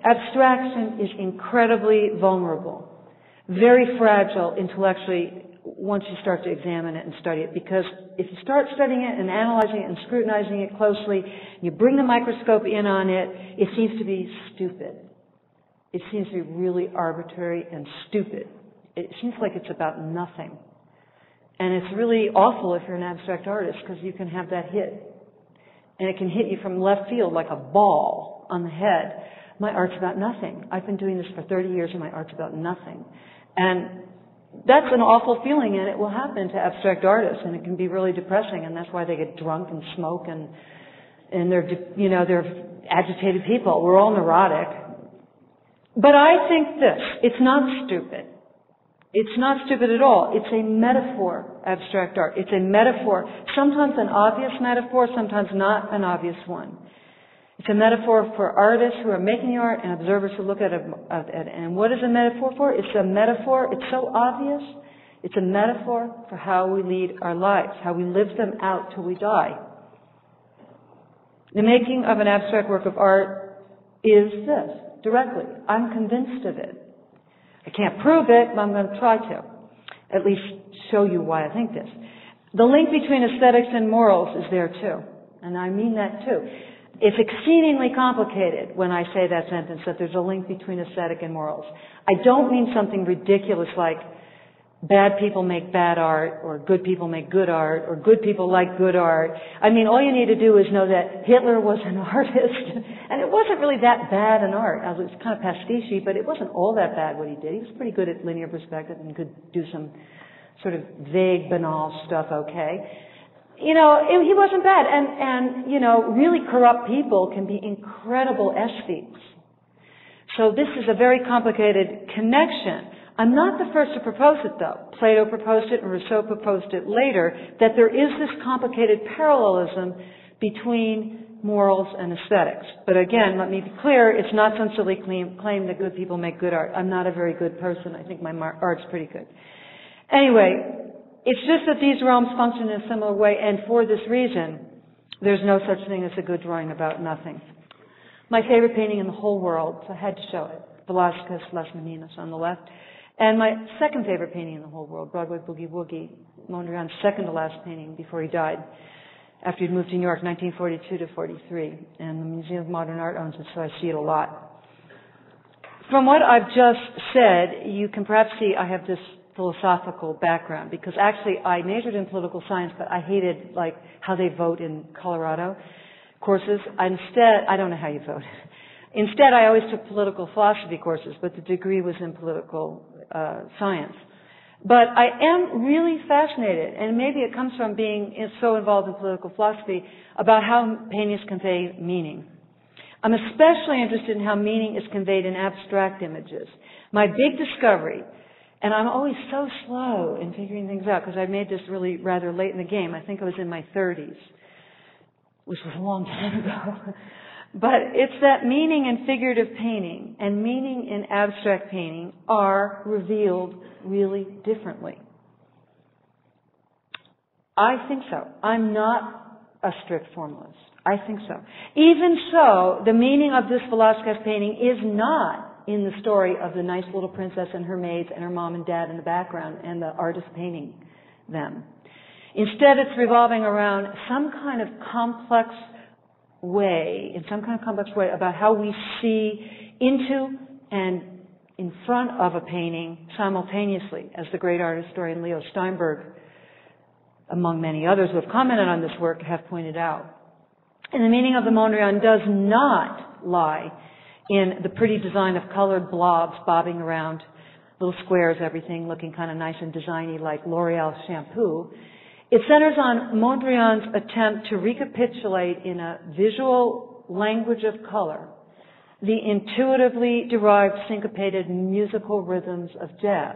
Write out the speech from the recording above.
Abstraction is incredibly vulnerable, very fragile intellectually once you start to examine it and study it, because if you start studying it and analyzing it and scrutinizing it closely, you bring the microscope in on it, it seems to be stupid. It seems to be really arbitrary and stupid. It seems like it's about nothing. And it's really awful if you're an abstract artist, because you can have that hit. And it can hit you from left field like a ball on the head. My art's about nothing. I've been doing this for 30 years and my art's about nothing. And that's an awful feeling, and it will happen to abstract artists, and it can be really depressing, and that's why they get drunk and smoke, and they're agitated people. We're all neurotic. But I think this, it's not stupid. It's not stupid at all. It's a metaphor, abstract art. It's a metaphor, sometimes an obvious metaphor, sometimes not an obvious one. It's a metaphor for artists who are making the art and observers who look at it. And what is a metaphor for? It's a metaphor. It's so obvious. It's a metaphor for how we lead our lives, how we live them out till we die. The making of an abstract work of art is this, directly. I'm convinced of it. I can't prove it, but I'm going to try to. At least show you why I think this. The link between aesthetics and morals is there too. And I mean that too. It's exceedingly complicated when I say that sentence, that there's a link between aesthetic and morals. I don't mean something ridiculous like bad people make bad art, or good people make good art, or good people like good art. I mean, all you need to do is know that Hitler was an artist, and it wasn't really that bad an art. It was kind of pastiche, but it wasn't all that bad what he did. He was pretty good at linear perspective and could do some sort of vague, banal stuff okay. He wasn't bad. And really corrupt people can be incredible aesthetes. So this is a very complicated connection. I'm not the first to propose it, though. Plato proposed it and Rousseau proposed it later, that there is this complicated parallelism between morals and aesthetics. But again, let me be clear, it's not some silly claim that good people make good art. I'm not a very good person. I think my art's pretty good. Anyway, it's just that these realms function in a similar way, and for this reason, there's no such thing as a good drawing about nothing. My favorite painting in the whole world, so I had to show it, Velázquez Las Meninas on the left. And my second favorite painting in the whole world, Broadway Boogie Woogie, Mondrian's second to last painting before he died, after he'd moved to New York, 1942 to 43. And the Museum of Modern Art owns it, so I see it a lot. From what I've just said, you can perhaps see I have this philosophical background, because actually I majored in political science, but I hated how they vote in Colorado courses. Instead, I don't know how you vote. Instead, I always took political philosophy courses, but the degree was in political science. But I am really fascinated, and maybe it comes from being so involved in political philosophy, about how paintings convey meaning. I'm especially interested in how meaning is conveyed in abstract images. My big discovery, and I'm always so slow in figuring things out, because I made this really rather late in the game. I think I was in my 30s, which was a long time ago. But it's that meaning in figurative painting and meaning in abstract painting are revealed really differently. I think so. I'm not a strict formalist. I think so. Even so, the meaning of this Velázquez painting is not in the story of the nice little princess and her maids and her mom and dad in the background and the artist painting them. Instead, it's revolving around some kind of complex way about how we see into and in front of a painting simultaneously, as the great art historian Leo Steinberg, among many others who have commented on this work, have pointed out. And the meaning of the Mondrian does not lie in the pretty design of colored blobs bobbing around, little squares, everything looking kind of nice and designy like L'Oreal shampoo. It centers on Mondrian's attempt to recapitulate in a visual language of color the intuitively derived syncopated musical rhythms of jazz.